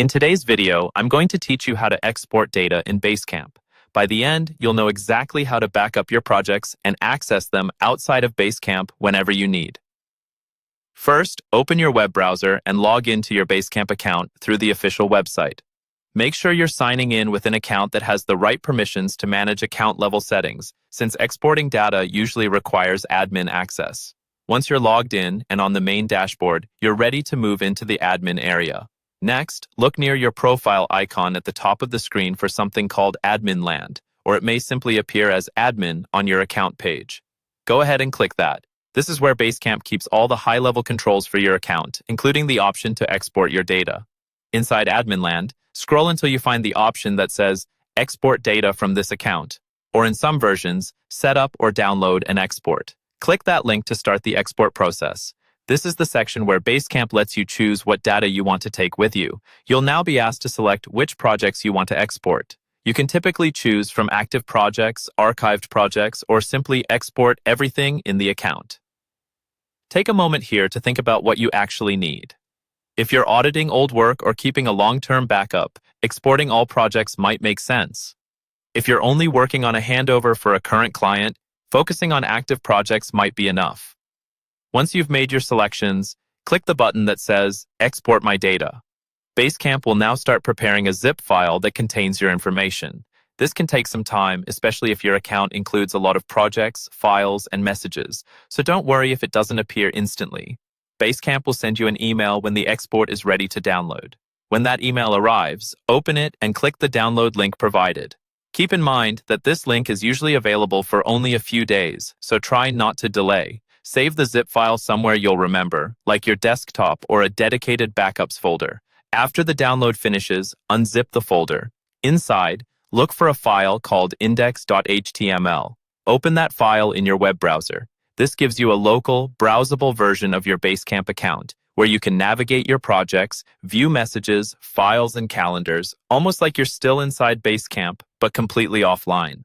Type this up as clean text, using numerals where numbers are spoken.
In today's video, I'm going to teach you how to export data in Basecamp. By the end, you'll know exactly how to back up your projects and access them outside of Basecamp whenever you need. First, open your web browser and log into your Basecamp account through the official website. Make sure you're signing in with an account that has the right permissions to manage account-level settings, since exporting data usually requires admin access. Once you're logged in and on the main dashboard, you're ready to move into the admin area. Next, look near your profile icon at the top of the screen for something called Admin Land, or it may simply appear as Admin on your account page. Go ahead and click that. This is where Basecamp keeps all the high-level controls for your account, including the option to export your data. Inside Admin Land, scroll until you find the option that says Export Data from this account, or in some versions, Set up or download an export. Click that link to start the export process. This is the section where Basecamp lets you choose what data you want to take with you. You'll now be asked to select which projects you want to export. You can typically choose from active projects, archived projects, or simply export everything in the account. Take a moment here to think about what you actually need. If you're auditing old work or keeping a long-term backup, exporting all projects might make sense. If you're only working on a handover for a current client, focusing on active projects might be enough. Once you've made your selections, click the button that says Export My Data. Basecamp will now start preparing a zip file that contains your information. This can take some time, especially if your account includes a lot of projects, files, and messages, so don't worry if it doesn't appear instantly. Basecamp will send you an email when the export is ready to download. When that email arrives, open it and click the download link provided. Keep in mind that this link is usually available for only a few days, so try not to delay. Save the zip file somewhere you'll remember, like your desktop or a dedicated backups folder. After the download finishes, unzip the folder. Inside, look for a file called index.html. Open that file in your web browser. This gives you a local, browsable version of your Basecamp account, where you can navigate your projects, view messages, files, and calendars, almost like you're still inside Basecamp, but completely offline.